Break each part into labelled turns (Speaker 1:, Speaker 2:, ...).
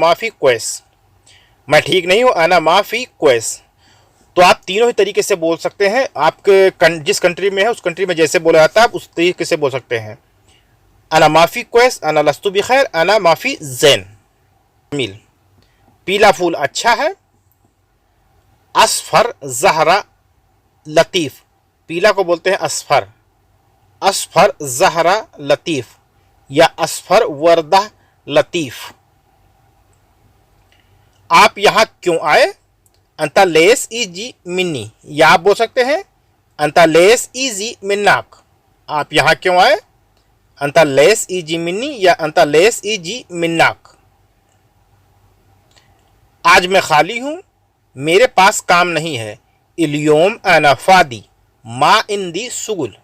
Speaker 1: माफी क्वेस, मैं ठीक नहीं हूँ, अना माफी क्वेस। तो आप तीनों ही तरीके से बोल सकते हैं। आपके जिस कंट्री में है उस कंट्री में जैसे बोला जाता है आप उस तरीके से बोल सकते हैं। अना माफी क्वेस, अना लस्तु बिखैर, अना माफी जैन। मील, पीला फूल अच्छा है। असफर जहरा लतीफ़, पीला को बोलते हैं असफर। असफर जहरा लतीफ़ या असफर वर्दा लतीफ़। आप यहाँ क्यों आए? अंता लेस इजी मिन्नी, या आप बोल सकते हैं अंता लेस इजी मिन्नाक। आप यहाँ क्यों आए? अंता लेस इजी मिन्नी या अंता लेस इजी मिन्नाक। आज मैं खाली हूँ, मेरे पास काम नहीं है। इलियोम अना फादी मा इंदी सुगुल,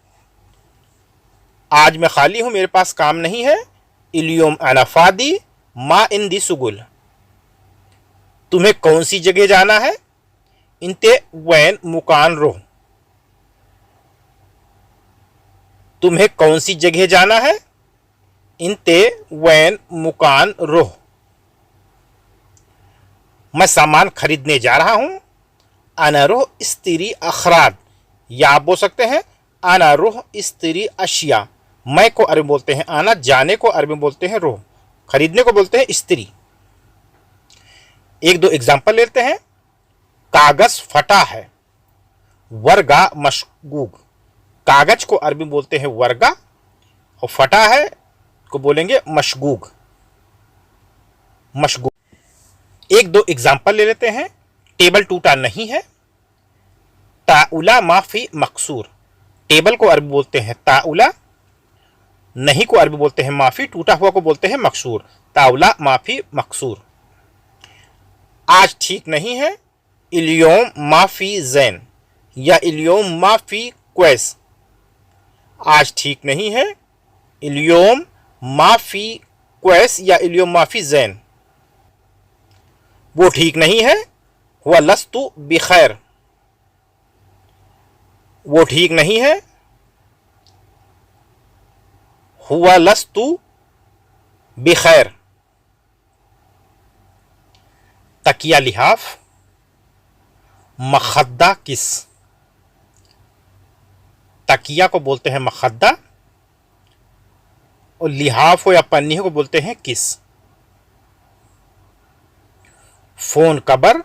Speaker 1: आज मैं खाली हूँ, मेरे पास काम नहीं है। इलियोम अना फादी मा इंदी सुगुल। तुम्हें कौन सी जगह जाना है? इंते वैन मुकान रोह, तुम्हें कौन सी जगह जाना है? इंते वैन मुकान रोह। मैं सामान खरीदने जा रहा हूं। अना रोह इस्तिरी अखराद, या आप बोल सकते हैं अना रोह इस्तिरी अशिया। मैं को अरबी बोलते हैं आना, जाने को अरबी बोलते हैं रोह, खरीदने को बोलते हैं इस्त्री। एक दो एग्जाम्पल लेते हैं। कागज फटा है। वर्गा मशगूग, कागज को अरबी बोलते हैं वर्गा और फटा है को बोलेंगे मशगूग। मशगूग। एक दो एग्जाम्पल ले लेते हैं। टेबल टूटा नहीं है। ताउला माफी मकसूर, टेबल को अरबी बोलते हैं ताउला, नहीं को अरबी बोलते हैं माफी, टूटा हुआ को बोलते हैं मकसूर। ताउला माफी मकसूर। आज ठीक नहीं है। इलियोम माफी जैन या इलियोम माफी क्वेस, आज ठीक नहीं है। इलियोम माफी क्वेस या इलियोम माफी जैन। वो ठीक नहीं है। हुआ लस्तु बिखैर, वो ठीक नहीं है। हुआ लस्तु बिखैर। तकिया लिहाफ। मखद्दा किस, तकिया को बोलते हैं मखद्दा और लिहाफ हो या पन्नी को बोलते हैं किस। फोन कबर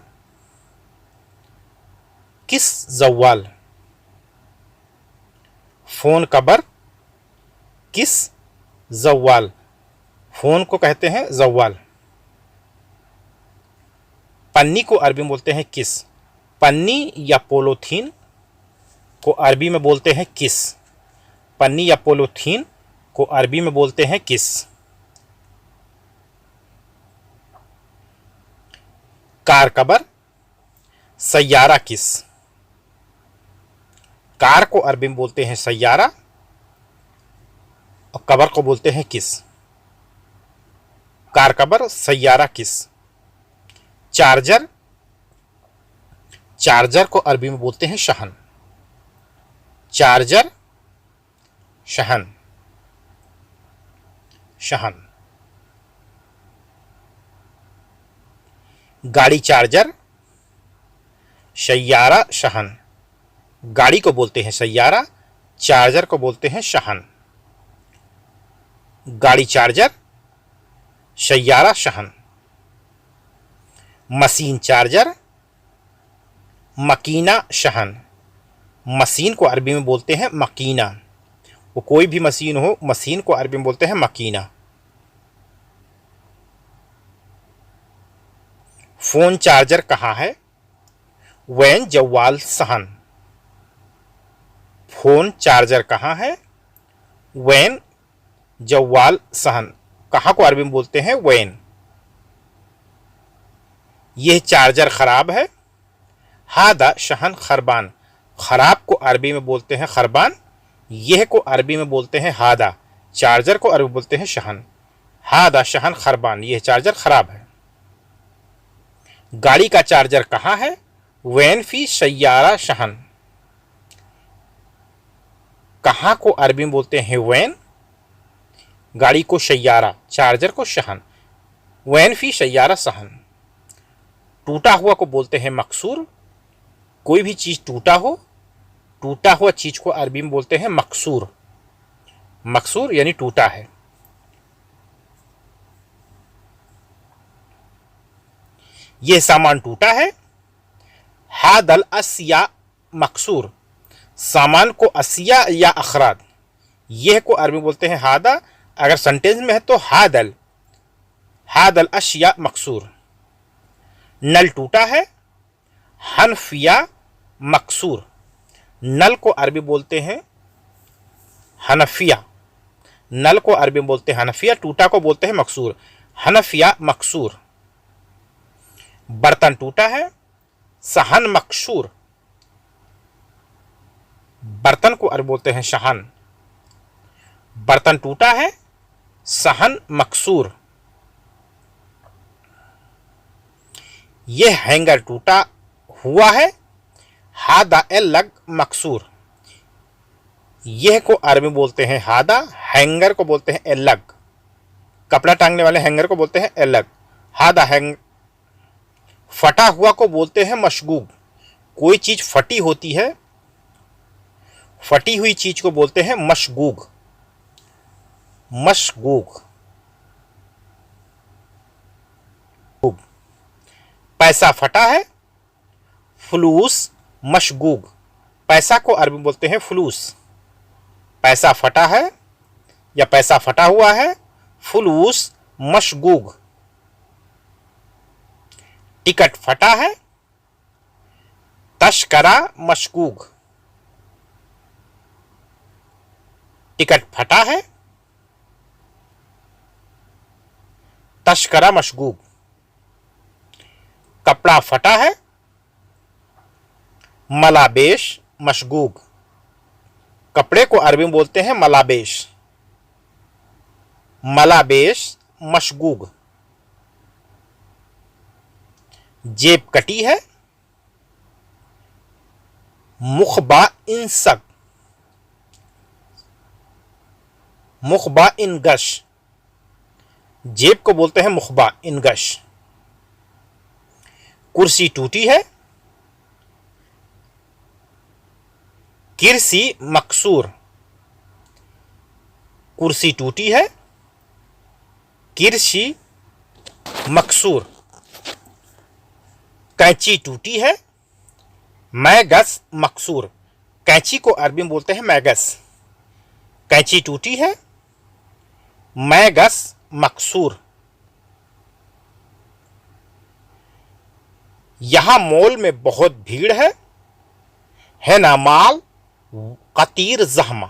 Speaker 1: किस जवाल, फोन कबर किस जवाल, फोन को कहते हैं जवाल। पन्नी को अरबी में बोलते हैं किस, पन्नी या पोलोथीन को अरबी में बोलते हैं किस, पन्नी या पोलोथीन को अरबी में बोलते हैं किस। कार कबर, सैयारा किस, कार को अरबी में बोलते हैं सैयारा और कबर को बोलते हैं किस। कार कबर सैयारा किस। चार्जर, चार्जर को अरबी में बोलते हैं शहन, चार्जर शहन, शहन। गाड़ी चार्जर, सैयारा शहन, गाड़ी को बोलते हैं सैयारा, चार्जर को बोलते हैं शहन। गाड़ी चार्जर, सैयारा शहन। मशीन चार्जर, मकीना शहन, मशीन को अरबी में बोलते हैं मकीना, वो कोई भी मशीन हो, मशीन को अरबी में बोलते हैं मकीना। फोन चार्जर कहाँ है? वैन जवाल सहन, फोन चार्जर कहाँ है? वैन जवाल सहन, कहाँ को अरबी में बोलते हैं वैन। यह चार्जर खराब है। हादा शहन खरबान, खराब को अरबी में बोलते हैं खरबान, यह को अरबी में बोलते हैं हादा, चार्जर को अरबी बोलते हैं शहन। हादा शहन खरबान, यह चार्जर खराब है। गाड़ी का चार्जर कहाँ है? वैन फी सैयारा शहन, कहाँ को अरबी में बोलते हैं वैन, गाड़ी को सैयारा, चार्जर को शहन। वैन फी सैयारा सहन, टूटा हुआ को बोलते हैं मकसूर। कोई भी चीज़ टूटा हो, टूटा हुआ चीज़ को अरबी में बोलते हैं मकसूर। मकसूर यानी टूटा है। यह सामान टूटा है। हादल अस्या मकसूर, सामान को असिया या अखराद, यह को अरबी में बोलते हैं हादा। अगर सेंटेंस में है तो हादल, हादल अशिया मकसूर। नल टूटा है। हनफिया मकसूर, नल को अरबी बोलते हैं हनफिया, नल को अरबी में बोलते हैं हनफिया, टूटा को बोलते हैं मकसूर। हनफिया मकसूर। बर्तन टूटा है। सहन मकसूर, बर्तन को अरबी बोलते हैं शहन। बर्तन टूटा है। सहन मकसूर। यह हैंगर टूटा हुआ है। हादा एलग मकसूर, यह को अरबी बोलते हैं हादा, हैंगर को बोलते हैं एलग, कपड़ा टांगने वाले हैंगर को बोलते हैं एलग। हादा हैंग। फटा हुआ को बोलते हैं मशगूग, कोई चीज फटी होती है, फटी हुई चीज को बोलते हैं मशगूग। मशगूग। पैसा फटा है। फलूस मशगूग, पैसा को अरबी में बोलते हैं फलूस। पैसा फटा है या पैसा फटा हुआ है। फलूस मशगूग। टिकट फटा है। तशकरा मशगूग, टिकट फटा है। तशकरा मशगूग। कपड़ा फटा है। मलाबेश मशगूग, कपड़े को अरबी में बोलते हैं मलाबेश। मलाबेश मशगूग। जेब कटी है। मुखबा इंसक, मुखबा इनगश, जेब को बोलते हैं मुखबा इनगश। कुर्सी टूटी है। किरसी मकसूर, कुर्सी टूटी है। किरसी मकसूर। कैंची टूटी है। मैगस मकसूर, कैंची को अरबी में बोलते हैं मैगस। कैंची टूटी है। मैगस मकसूर। यहां मॉल में बहुत भीड़ है ना माल कतीर जहमा,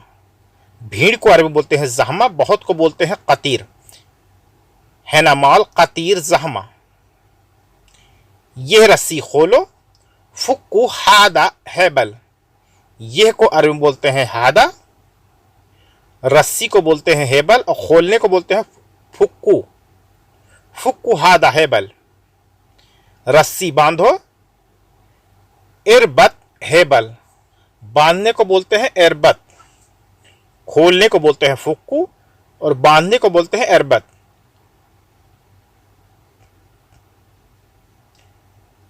Speaker 1: भीड़ को अरबी बोलते हैं जहमा, बहुत को बोलते हैं कतीर। है ना माल कतीर जहमा। यह रस्सी खोलो। फुक्कू हादा हैबल, यह को अरबी में बोलते हैं हादा, रस्सी को बोलते हैं हेबल और खोलने को बोलते हैं फुक्कू। फुक्कू हादा हैबल, रस्सी बांधो। इरबत हेबल, बांधने को बोलते हैं एरबत, खोलने को बोलते हैं फुक्कू और बांधने को बोलते हैं एरबत।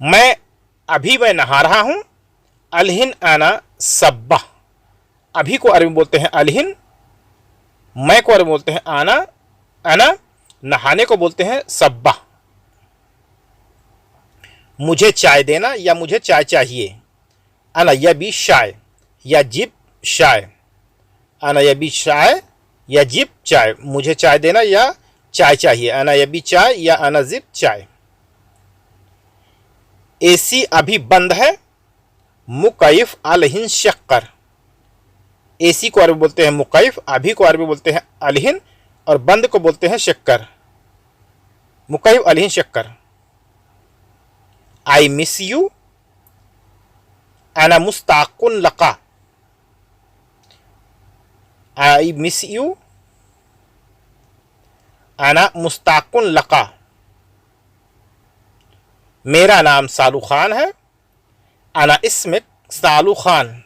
Speaker 1: मैं नहा रहा हूं। अलहिन आना सब्बा, अभी को अरबी बोलते हैं अलहिन, मैं को अरबी बोलते हैं आना, अना नहाने को बोलते हैं सब्बा। मुझे चाय देना या मुझे चाय चाहिए। अना यबी शाय या जिब शाय। अना यबी शाय या जिब चाय, मुझे चाय देना या चाय चाहिए। अना यबी चाय या अना जिब चाय। एसी अभी बंद है। मुकैफ अलहिन शक्कर, एसी को अरबी बोलते हैं मुकैफ, अभी को अरबी बोलते हैं अलहिन और बंद को बोलते हैं शक्कर। मुकैफ अलहिन शक्कर। I miss you. अना मुस्ताकुन लका, आई मिस यू। अना मुस्ताकुन लका। मेरा नाम सालू खान है। अना इस्मिक सालू खान,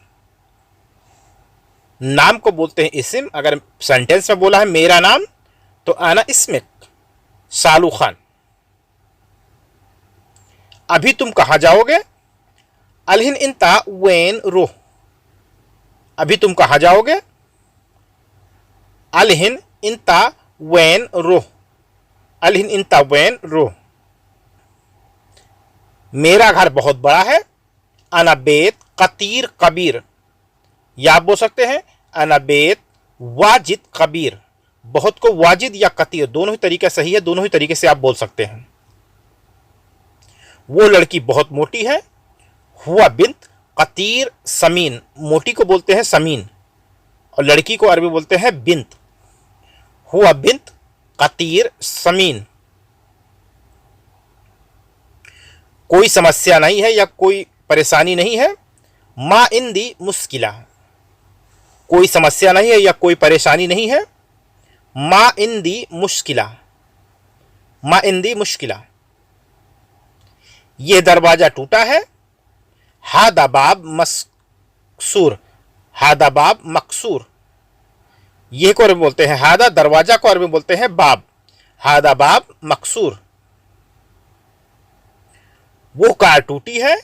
Speaker 1: नाम को बोलते हैं इस्म, अगर सेंटेंस में बोला है मेरा नाम तो अना इस्मिक सालू खान। अभी तुम कहाँ जाओगे? अलहिन इंता वैन रोह। अभी तुम कहाँ जाओगे? अलहिन इंता वैन रोह। अलहिन इंता वैन रोह। मेरा घर बहुत बड़ा है। अना बेत कतीर कबीर। या आप बोल सकते हैं अना बेत वाजिद कबीर। बहुत को वाजिद या कतीर दोनों ही तरीके सही है, दोनों ही तरीके से आप बोल सकते हैं। वो लड़की बहुत मोटी है। हुआ बिंत कतीर समीन। मोटी को बोलते हैं समीन और लड़की को अरबी बोलते हैं बिंत। हुआ बिंत कतीर समीन। कोई समस्या नहीं है या कोई परेशानी नहीं है। मा इंदी मुश्किला। कोई समस्या नहीं है या कोई परेशानी नहीं है। मा इंदी मुश्किला। मा इंदी मुश्किला। यह दरवाजा टूटा है। हादा बाब मकसूर। हादा बाब मकसूर। यह को अरबी बोलते हैं हादा, दरवाजा को अरबी बोलते हैं बाब। हादा बाब मकसूर। वो कार टूटी है।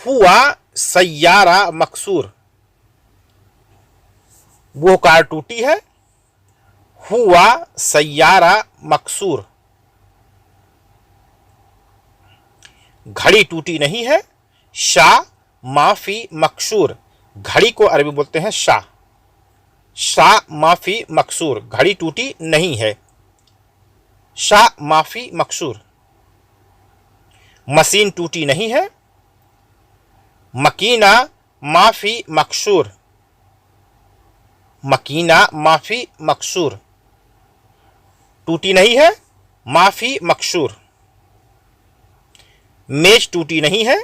Speaker 1: हुआ सैयारा मकसूर। वो कार टूटी है। हुआ सैयारा मकसूर। घड़ी टूटी नहीं है। शाह माफी मकसूर। घड़ी को अरबी बोलते हैं शाह। शाह माफी मकसूर। घड़ी टूटी नहीं है। शाह माफी मकसूर। मशीन टूटी नहीं है। मकीना माफी मकसूर। मकीना माफी मकसूर। टूटी नहीं है, माफी मकसूर। मेज टूटी नहीं है।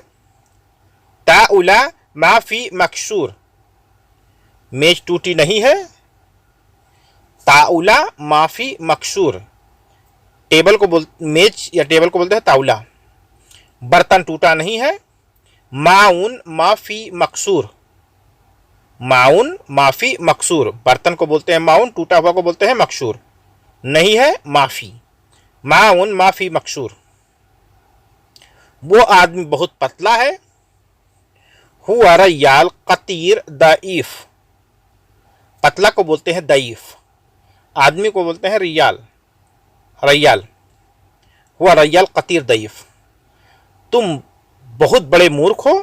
Speaker 1: ताउला माफी मकसूर। मेज टूटी नहीं है। ताउला माफी मकसूर। टेबल को मेज या टेबल को बोलते हैं ताउला। बर्तन टूटा नहीं है। माउन माफी मकसूर। माउन माफी मकसूर। बर्तन को बोलते हैं माउन, टूटा हुआ को बोलते हैं मकसूर। नहीं है माफी। माउन माफी मकसूर। वो आदमी बहुत पतला है। हुआ रयाल कतीर दईफ। पतला को बोलते हैं दईफ। आदमी को बोलते हैं रियाल, रयाल। हुआ रयाल कतीर दईफ। तुम बहुत बड़े मूर्ख हो।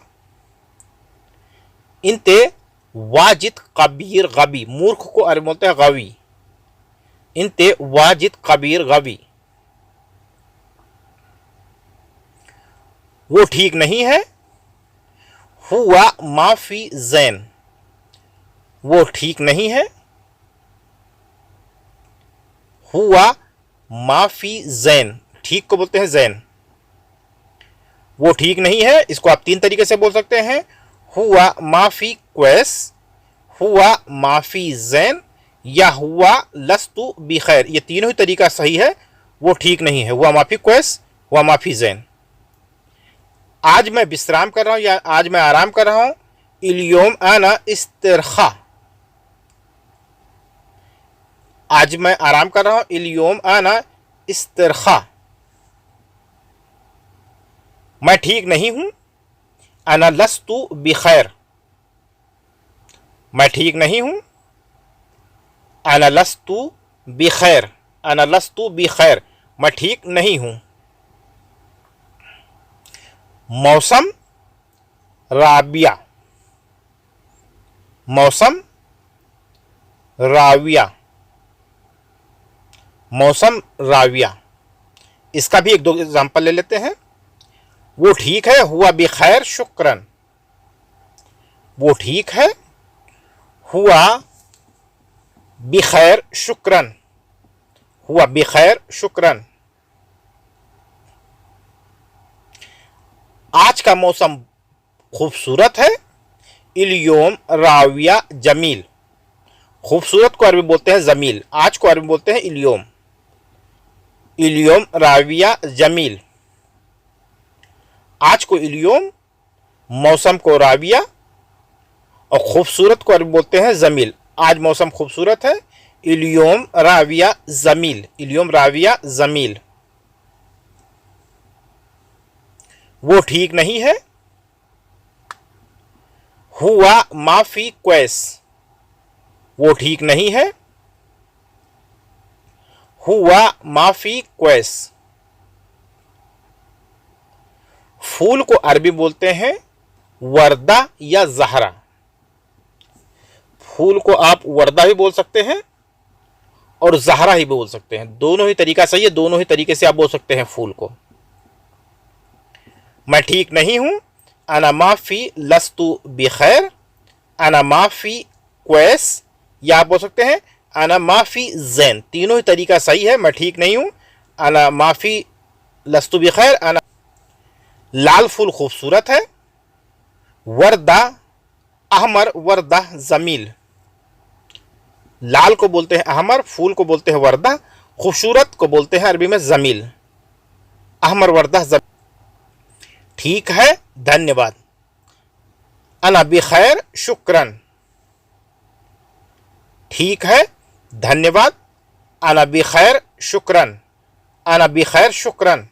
Speaker 1: इनते वाजिद कबीर गबी। मूर्ख को अरबी बोलते हैं गवी। इनते वाजिद कबीर गवी। वो ठीक नहीं है। हुआ माफी जैन। वो ठीक नहीं है। हुआ माफी जैन। ठीक को बोलते हैं जैन। वो ठीक नहीं है, इसको आप तीन तरीके से बोल सकते हैं। हुआ माफी क्वेस, हुआ माफी जैन, या हुआ लस्तु बिखैर। ये तीनों ही तरीका सही है। वो ठीक नहीं है, हुआ माफी क्वेस, हुआ माफी जैन। आज मैं विश्राम कर रहा हूं या आज मैं आराम कर रहा हूं। इल्योम आना इस्तिरखा। आज मैं आराम कर रहा हूं। इल्योम आना इस्तिरखा। मैं ठीक नहीं हूं। अना लस्तु बिखैर। मैं ठीक नहीं हूं। अना लस्तु बिखैर। अना लस्तु बिखैर। मैं ठीक नहीं हूं। मौसम राबिया। मौसम राविया। मौसम राविया। इसका भी एक दो एग्जाम्पल ले लेते हैं। वो ठीक है। हुआ बिखैर शुक्रन। वो ठीक है। हुआ बिखैर शुक्रन। हुआ बिखैर शुक्रन। आज का मौसम खूबसूरत है। इल्योम राविया जमील। खूबसूरत को अरबी बोलते हैं जमील। आज को अरबी बोलते हैं इल्योम। इल्योम राविया जमील। आज को इल्योम, मौसम को राविया और खूबसूरत को अरबी बोलते हैं जमील। आज मौसम खूबसूरत है। इल्योम राविया जमील। इल्योम राविया जमील। वो ठीक नहीं है। हुआ माफी क्वैस, वो ठीक नहीं है। हुआ माफी क्वैस। फूल को अरबी बोलते हैं वर्दा या जहरा। फूल को आप वर्दा भी बोल सकते हैं और जहरा ही बोल सकते हैं, दोनों ही तरीका सही है, दोनों ही तरीके से आप बोल सकते हैं फूल को। मैं ठीक नहीं हूं, अना माफी लस्तु बिखैर, अना माफी क्वैस, या आप बोल सकते हैं अना माफी जैन, तीनों ही तरीका सही है। मैं ठीक नहीं हूं, अना माफी लस्तु बिखैर, अना। लाल फूल खूबसूरत है। वर्दा अहमर, वर्दा जमील। लाल को बोलते हैं अहमर, फूल को बोलते हैं वर्दा, खूबसूरत को बोलते हैं अरबी में जमील। अहमर वर्दा जमील। ठीक है, धन्यवाद। अना बिखैर शुक्रन। ठीक है, धन्यवाद। अना बिखैर शुक्रन, अना बिखैर शुक्रन।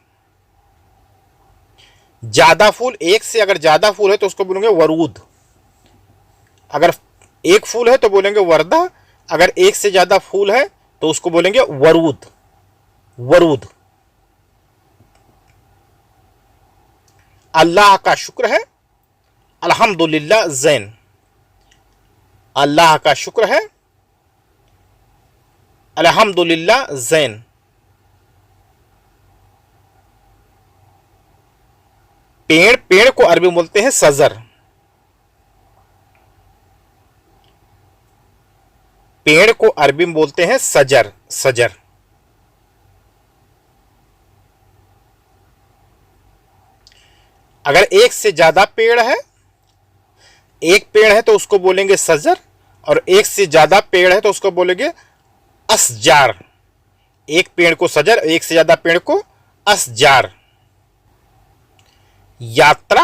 Speaker 1: ज्यादा फूल, एक से अगर ज्यादा फूल है तो उसको बोलेंगे वरूद। अगर एक फूल है तो बोलेंगे वर्दा, अगर एक से ज्यादा फूल है तो उसको बोलेंगे वरूद, वरूद। अल्लाह का शुक्र है, अल्हम्दुलिल्लाह ज़ैन। अल्लाह का शुक्र है, अल्हम्दुलिल्लाह ज़ैन। पेड़, पेड़ को अरबी में बोलते हैं सजर। पेड़ को अरबी में बोलते हैं सजर, सजर। अगर एक से ज्यादा पेड़ है, एक पेड़ है तो उसको बोलेंगे सजर, और एक से ज्यादा पेड़ है तो उसको बोलेंगे असजार। एक पेड़ को सजर, एक से ज्यादा पेड़ को असजार। यात्रा,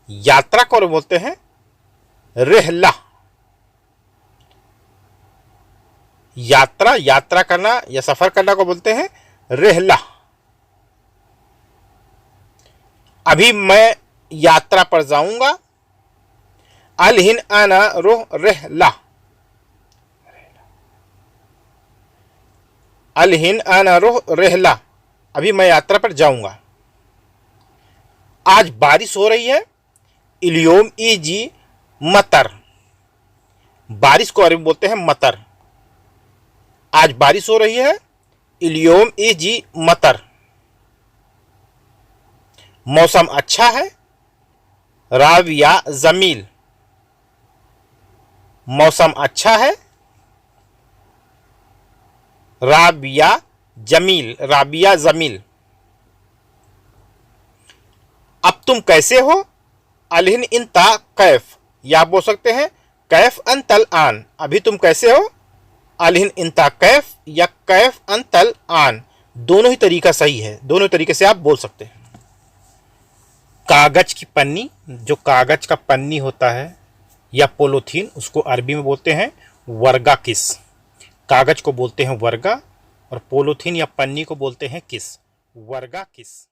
Speaker 1: यात्रा को बोलते हैं रिहला। यात्रा, यात्रा करना या सफर करना को बोलते हैं रिहला। अभी मैं यात्रा पर जाऊंगा। अलहिन आना रुह रिहला। अलहिन आना रुह रिहला, अभी मैं यात्रा पर जाऊंगा। आज बारिश हो रही है। इलियोम इजी मतर। बारिश को अरबी में बोलते हैं मतर। आज बारिश हो रही है। इलियोम इजी मतर। मौसम अच्छा है। राविया जमील। मौसम अच्छा है। राबिया जमील, राबिया जमील। अब तुम कैसे हो? अलहिन इंता कैफ, या आप बोल सकते हैं कैफ अंतल आन, अभी तुम कैसे हो? अलहिन इंता कैफ या कैफ अंतल आन, दोनों ही तरीका सही है, दोनों तरीके से आप बोल सकते हैं। कागज की पन्नी, जो कागज का पन्नी होता है या पोलोथीन, उसको अरबी में बोलते हैं वर्गा किस। कागज को बोलते हैं वर्गा और पोलोथीन या पन्नी को बोलते हैं किस, वर्गा किस।